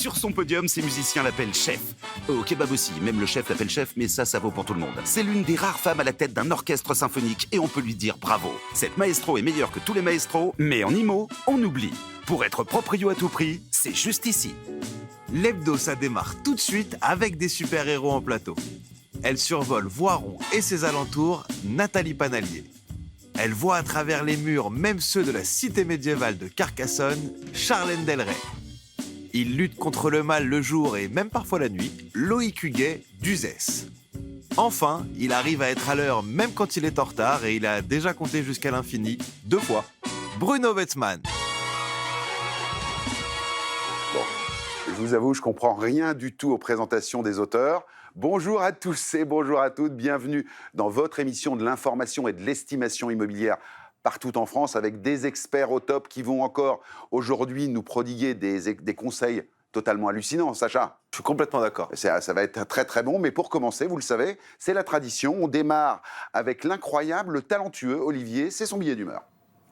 Sur son podium, ses musiciens l'appellent chef. Au kebab aussi, même le chef l'appelle chef, mais ça vaut pour tout le monde. C'est l'une des rares femmes à la tête d'un orchestre symphonique et on peut lui dire bravo. Cette maestro est meilleure que tous les maestros, mais en IMO, on oublie. Pour être proprio à tout prix, c'est juste ici. L'hebdo, ça démarre tout de suite avec des super-héros en plateau. Elle survole Voiron et ses alentours, Nathalie Panalier. Elle voit à travers les murs, même ceux de la cité médiévale de Carcassonne, Charlène Delray. Il lutte contre le mal le jour et même parfois la nuit, Loïc Huguet d'Uzès. Enfin, il arrive à être à l'heure même quand il est en retard et il a déjà compté jusqu'à l'infini 2 fois. Bruno Wetzmann. Bon, je vous avoue, je comprends rien du tout aux présentations des auteurs. Bonjour à tous et bonjour à toutes, bienvenue dans votre émission de l'information et de l'estimation immobilière partout en France avec des experts au top qui vont encore aujourd'hui nous prodiguer des conseils totalement hallucinants, Sacha. Je suis complètement d'accord. Ça va être très très bon, mais pour commencer, vous le savez, c'est la tradition. On démarre avec l'incroyable, le talentueux Olivier, c'est son billet d'humeur.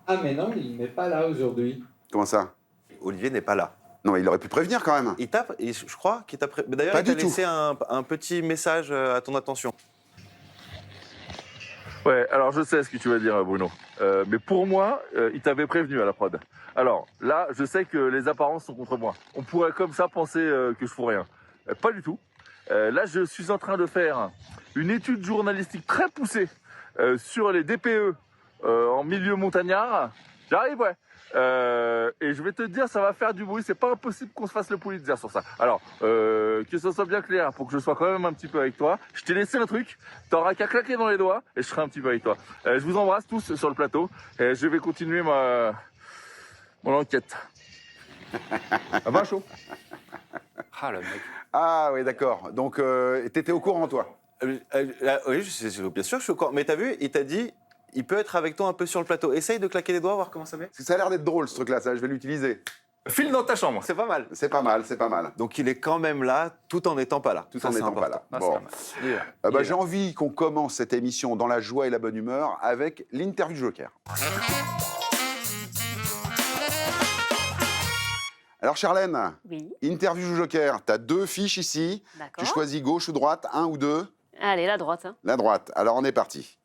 Ah mais non, il n'est pas là aujourd'hui. Comment ça? Olivier n'est pas là. Non, il aurait pu prévenir quand même. Il tape, et je crois qu'il t'a d'ailleurs, Pas il t'a du tout. laissé un petit message à ton attention. Ouais, alors je sais ce que tu vas dire, Bruno. Mais pour moi, il t'avait prévenu à la prod. Alors là, je sais que les apparences sont contre moi. On pourrait comme ça penser que je fous rien. Pas du tout. Là, je suis en train de faire une étude journalistique très poussée sur les DPE en milieu montagnard. J'arrive, ouais. Et je vais te dire, ça va faire du bruit. C'est pas impossible qu'on se fasse le Pulitzer sur ça. Alors, que ce soit bien clair, pour que je sois quand même un petit peu avec toi, je t'ai laissé un truc. T'auras qu'à claquer dans les doigts et je serai un petit peu avec toi. Je vous embrasse tous sur le plateau et je vais continuer mon enquête. Ça va chaud? Ah, le mec. Ah oui, d'accord. Donc, t'étais au courant, toi? Oui, bien sûr, je suis au courant. Mais t'as vu, il t'a dit, il peut être avec toi un peu sur le plateau. Essaye de claquer les doigts, voir comment ça met. Parce que ça a l'air d'être drôle, ce truc-là, ça, je vais l'utiliser. File dans ta chambre. C'est pas mal. C'est pas mal, c'est pas mal. Donc il est quand même là, tout en n'étant pas là. Tout Ça, en c'est n'étant pas important. là. Ah, Bon. c'est pas mal. J'ai envie qu'on commence cette émission dans la joie et la bonne humeur avec l'interview Joker. Alors Charlène, Oui, interview Joker, tu as 2 fiches ici. d'accord. Tu choisis gauche ou droite, 1 ou 2? Allez, la droite. Hein. La droite. Alors on est parti.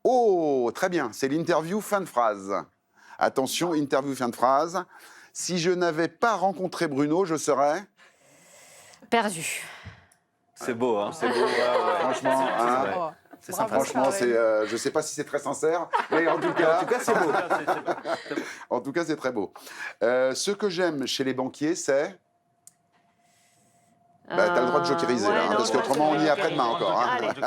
Oh, très bien, c'est l'interview fin de phrase. Attention, interview fin de phrase. Si je n'avais pas rencontré Bruno, je serais... Perdu. C'est beau, hein. C'est beau. Ouais, ouais. Franchement, hein, Oh, C'est bravo, sympa. franchement, Charlène. je ne sais pas si c'est très sincère, mais en tout cas, c'est beau. en tout cas, c'est très beau. Ce que j'aime chez les banquiers, c'est... Bah, t'as le droit de jokeriser, là, hein, parce qu'autrement, on y est après-demain encore. Hein. Allez,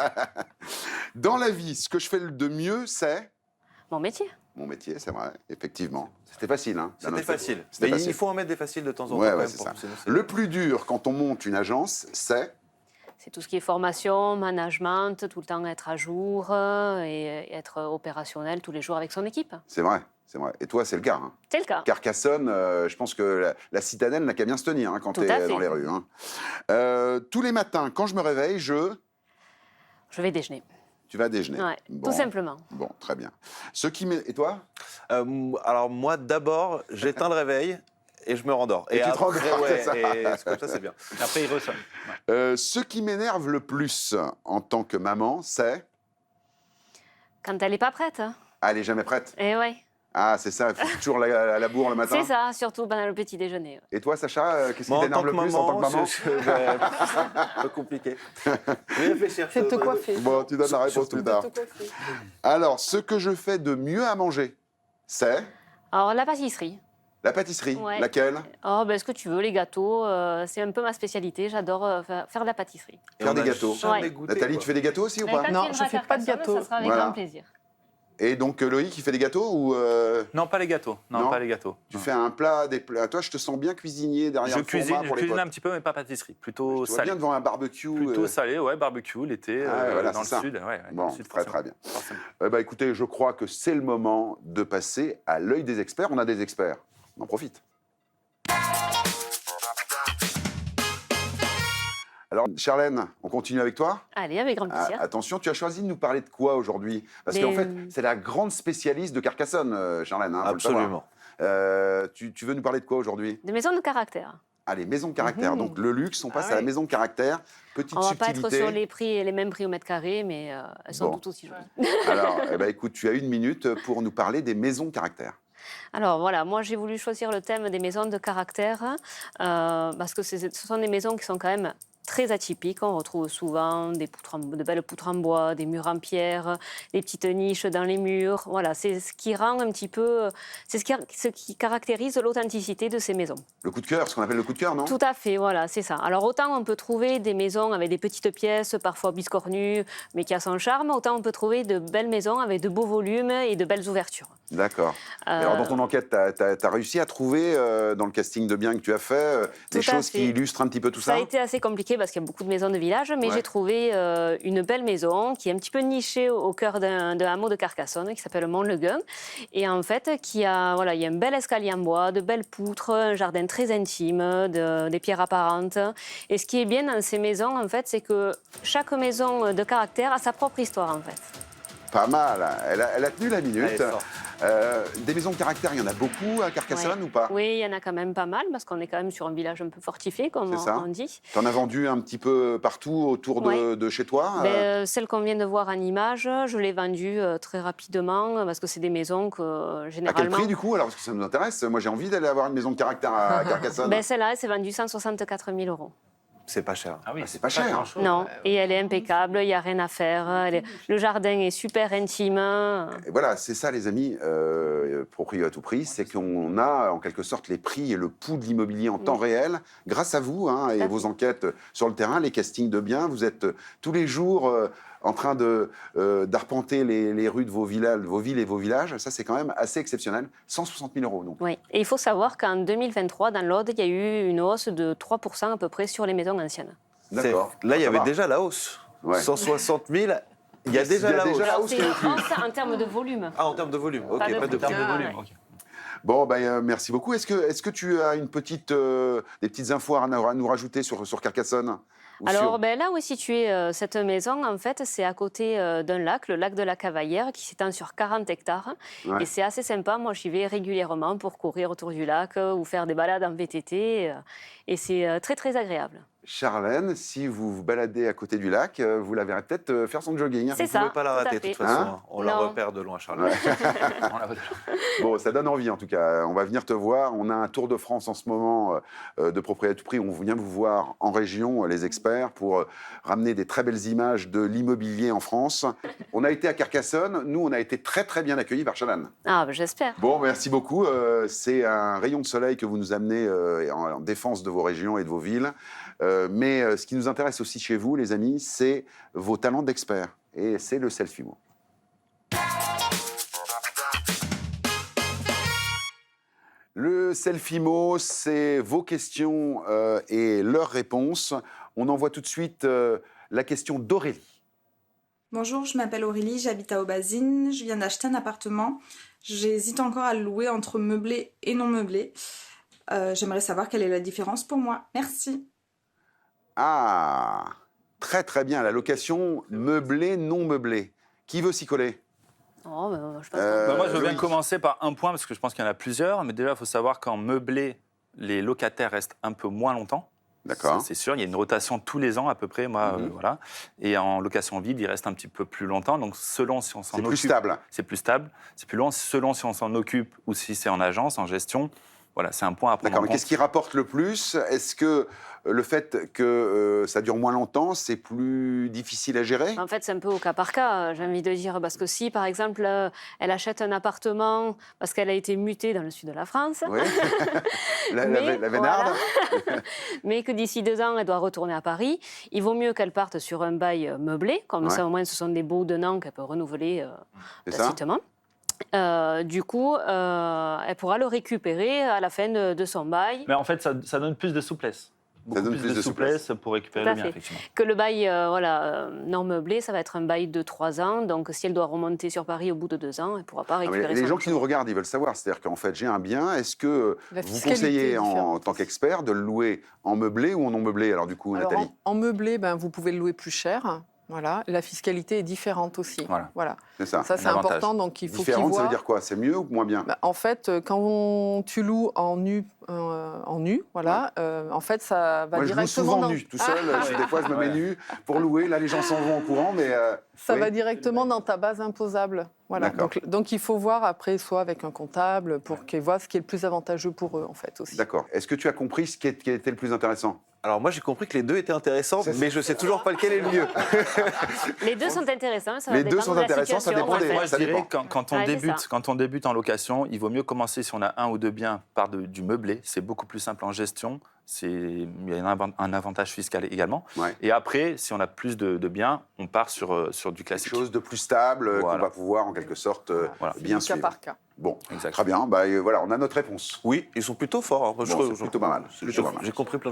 Dans la vie, ce que je fais de mieux, c'est... mon métier. Mon métier, c'est vrai, effectivement. C'était facile, hein. d'un C'était autre côté. facile. C'était Mais facile. il faut en mettre des faciles de temps en temps. Ouais, quand ouais, même, c'est pour ça. que c'est- Le plus dur quand on monte une agence, c'est... C'est tout ce qui est formation, management, tout le temps être à jour et être opérationnel tous les jours avec son équipe. C'est vrai, c'est vrai. Et toi, c'est le cas. Hein. C'est le cas. Carcassonne, je pense que la citadelle n'a qu'à bien se tenir hein, quand Tout tu à es fait. dans les rues. Hein. Tous les matins, quand je me réveille, Je vais déjeuner. Tu vas déjeuner. Ouais, Bon. tout simplement. Bon, très bien. Ce qui Et toi? Alors moi, d'abord, j'éteins le réveil et je me rendors. Et tu te après, rendors, ouais, c'est ça. et comme ça, c'est bien. Après, il ressonne. Ce qui m'énerve le plus en tant que maman, c'est... Quand elle n'est pas prête. Hein. Ah, elle n'est jamais prête. Et ouais, Ah, c'est ça, il faut toujours la bourre le matin. c'est ça, surtout pendant le petit déjeuner. Et toi, Sacha, qu'est-ce qui Moi, en t'énerve tant le que plus en tant que maman? un peu compliqué. Je vais réfléchir. C'est de te coiffer. Bon, tu donnes la réponse plus tard. De te coiffer. Alors, ce que je fais de mieux à manger, c'est... Alors, la pâtisserie. La pâtisserie. Ouais. Laquelle? Oh, ben, ce que tu veux, les gâteaux, c'est un peu ma spécialité. J'adore faire de la pâtisserie. Faire des gâteaux. Jamais goûté, Nathalie, quoi. tu fais des gâteaux aussi ou Mais pas? quand Non, tu viendras je fais à pas de Carcassonne, gâteaux. Ça sera avec Voilà. grand plaisir. Et donc, Loïc, il fait des gâteaux ou Non, pas les gâteaux. Non, Non. pas les gâteaux. tu Non. fais un plat, des plats? Toi, je te sens bien cuisinier derrière Je le cuisine, fourmin je pour les cuisine potes. un petit peu, mais pas pâtisserie. Plutôt Je te vois salé. bien devant un barbecue. Plutôt salé, ouais, barbecue l'été, Ah ouais, voilà, dans le c'est ça. sud. Ouais, dans Bon, le sud, très forcément. très bien. Forcément. Écoutez, je crois que c'est le moment de passer à l'œil des experts. On a des experts, on en profite. Alors, Charlène, on continue avec toi? Allez, avec grand plaisir. Attention, tu as choisi de nous parler de quoi aujourd'hui? Parce Mais, qu'en fait, c'est la grande spécialiste de Carcassonne, Charlène. Hein, faut le savoir. Absolument. Tu veux nous parler de quoi aujourd'hui? Des maisons de caractère. Allez, maison de caractère. Donc le luxe, on passe à la oui. maison de caractère. Petite On ne va pas subtilité. être sur les mêmes prix au mètre carré, mais elles sont Bon. tout aussi jolies. Alors, écoute, tu as 1 minute pour nous parler des maisons de caractère. Alors voilà, moi j'ai voulu choisir le thème des maisons de caractère parce que ce sont des maisons qui sont quand même très atypiques. On retrouve souvent de belles poutres en bois, des murs en pierre, des petites niches dans les murs. Voilà, c'est ce qui rend un petit peu, c'est ce qui caractérise l'authenticité de ces maisons. Le coup de cœur, ce qu'on appelle le coup de cœur, non? Tout à fait, voilà, c'est ça. Alors autant on peut trouver des maisons avec des petites pièces, parfois biscornues, mais qui a son charme, autant on peut trouver de belles maisons avec de beaux volumes et de belles ouvertures. D'accord. Et alors, dans ton enquête, tu as réussi à trouver, dans le casting de biens que tu as fait, des Tout à choses fait. qui illustrent un petit peu tout Ça ça? a été assez compliqué parce qu'il y a beaucoup de maisons de village, mais Ouais. j'ai trouvé une belle maison qui est un petit peu nichée au cœur d'un hameau de Carcassonne qui s'appelle Montleguin. Et en fait, il y a un bel escalier en bois, de belles poutres, un jardin très intime, des pierres apparentes. Et ce qui est bien dans ces maisons, en fait, c'est que chaque maison de caractère a sa propre histoire, en fait. Pas mal. Elle a tenu la minute. Elle est forte. Des maisons de caractère, il y en a beaucoup à Carcassonne Ouais. ou pas? Oui, il y en a quand même pas mal parce qu'on est quand même sur un village un peu fortifié, comme C'est ça. on dit. Tu en as vendu un petit peu partout autour de chez toi? Celle qu'on vient de voir en image, je l'ai vendue très rapidement parce que c'est des maisons que À quel généralement. prix du coup? Alors, parce que ça nous intéresse. Moi, j'ai envie d'aller avoir une maison de caractère à Carcassonne. Celle-là, elle s'est vendue 164 000 €. C'est pas cher. Ah oui, Ah, c'est pas cher. grand-chose. Non, et elle est impeccable, il n'y a rien à faire. Le jardin est super intime. Et voilà, c'est ça, les amis, Proprio à tout prix, c'est qu'on a en quelque sorte les prix et le pouls de l'immobilier en temps réel, grâce à vous et à vos fait. enquêtes sur le terrain, les castings de biens. Vous êtes tous les jours en train d'arpenter les rues de vos villes et vos villages. Ça, c'est quand même assez exceptionnel. 160 000 €. Donc. Oui, et il faut savoir qu'en 2023, dans l'Aude, il y a eu une hausse de 3% à peu près sur les maisons anciennes. D'accord. Là, il y Ça avait va. déjà la hausse. Ouais. 160 000, il y a déjà Il y a la déjà hausse. la hausse C'est qui est une inclue. hausse en termes de volume. Ah, en termes de volume. Ok, Pas de pas de prix. prix. En termes de Ah, volume, ouais. ok. Bon, merci beaucoup. Est-ce que tu as une petite, des petites infos à nous rajouter sur Carcassonne? Ou Alors, sur- là où est située cette maison, en fait, c'est à côté d'un lac, le lac de la Cavaillère, qui s'étend sur 40 hectares. Ouais. Et c'est assez sympa. Moi, j'y vais régulièrement pour courir autour du lac ou faire des balades en VTT. Et c'est très, très agréable. Charlène, si vous vous baladez à côté du lac, vous la verrez peut-être faire son jogging. C'est Vous ne pouvez ça, pas la tout à rater, de fait. toute façon. Hein On la Non. repère de loin, Charles. On la voit déjà. Bon, ça donne envie en tout cas. On va venir te voir. On a un tour de France en ce moment de Propriété à tout prix. On vient vous voir en région, les experts, pour ramener des très belles images de l'immobilier en France. On a été à Carcassonne. Nous, on a été très très bien accueillis par Charlène. Ah, j'espère. Bon, merci beaucoup. C'est un rayon de soleil que vous nous amenez en défense de vos régions et de vos villes. Mais ce qui nous intéresse aussi chez vous, les amis, c'est vos talents d'experts. Et c'est le selfie-mot. Le selfie-mot, c'est vos questions et leurs réponses. On envoie tout de suite la question d'Aurélie. Bonjour, je m'appelle Aurélie, j'habite à Aubazine, je viens d'acheter un appartement. J'hésite encore à le louer entre meublé et non meublé. J'aimerais savoir quelle est la différence pour moi. Merci. Ah, très très bien. La location meublée, non meublée. Qui veut s'y coller? Oh, je pense Moi, je veux bien Loïc. commencer par un point, parce que je pense qu'il y en a plusieurs. Mais déjà, il faut savoir qu'en meublé, les locataires restent un peu moins longtemps. D'accord. Ça, c'est sûr, il y a une rotation tous les ans à peu près, voilà. Et en location vide, il reste un petit peu plus longtemps. Donc, selon si on s'en C'est occupe... plus stable. C'est plus stable, c'est plus long. Selon si on s'en occupe ou si c'est en agence, en gestion, voilà, c'est un point à prendre D'accord, en mais compte. qu'est-ce qui rapporte le plus? Est-ce que le fait que ça dure moins longtemps, c'est plus difficile à gérer? En fait, c'est un peu au cas par cas, j'ai envie de dire. Parce que si, par exemple, elle achète un appartement parce qu'elle a été mutée dans le sud de la France, Oui. Mais, la Vénarde. mais que d'ici 2 ans, elle doit retourner à Paris, il vaut mieux qu'elle parte sur un bail meublé. Comme Ouais. ça, au moins, ce sont des baux d'un an qu'elle peut renouveler C'est ça. tacitement. Du coup, elle pourra le récupérer à la fin de son bail. Mais en fait, ça donne plus de souplesse. Beaucoup donne plus de souplesse pour récupérer Tout à le bien, fait. effectivement. Que le bail non meublé, ça va être un bail de 3 ans. Donc, si elle doit remonter sur Paris au bout de 2 ans, elle ne pourra pas Ah, mais récupérer les son gens qui nous regardent, ils veulent savoir. C'est-à-dire qu'en fait, j'ai un bien. Est-ce que La vous fiscalité conseillez est en différente. tant qu'expert de le louer en meublé ou en non meublé? Alors du coup, Alors, Nathalie. en meublé, vous pouvez le louer plus cher. Voilà. La fiscalité est différente aussi. Voilà. C'est ça. Ça, c'est Un avantage. important. Donc, il faut qu'ils Différente, ça veut voient. dire quoi? C'est mieux ou moins bien? Bah, en fait, quand tu loues en nu, voilà, en fait, ça va Moi, je loue directement souvent dans... nu, tout seul. Des fois, je me mets nu pour louer. Là, les gens s'en vont en courant, mais... Ça oui. va directement dans ta base imposable. Voilà. D'accord. Donc, il faut voir après, soit avec un comptable, pour qu'ils voient ce qui est le plus avantageux pour eux, en fait, aussi. D'accord. Est-ce que tu as compris ce qui était le plus intéressant? Alors moi j'ai compris que les deux étaient intéressants, C'est ça. mais je sais toujours pas lequel est le mieux. Les deux sont intéressants, ça va Les deux dépendre sont de la intéressants, ça situation, dépend en des- fait. Moi, je ça dirais dépend. quand Ouais, c'est ça. quand on débute en location, il vaut mieux commencer si on a un ou deux biens par du meublé. C'est beaucoup plus simple en gestion. Il y a un avantage fiscal également. Ouais. Et après, si on a plus de biens, on part sur du Quelque classique. chose de plus stable qu'on Voilà. va pouvoir, en quelque sorte, Voilà. bien Du cas suivre. par cas. Bon, Exact. très bien. Bah, voilà, on a notre réponse. Oui, ils sont plutôt forts. Hein. Bon, c'est plutôt pas mal. C'est plutôt pas mal. J'ai compris plein de choses.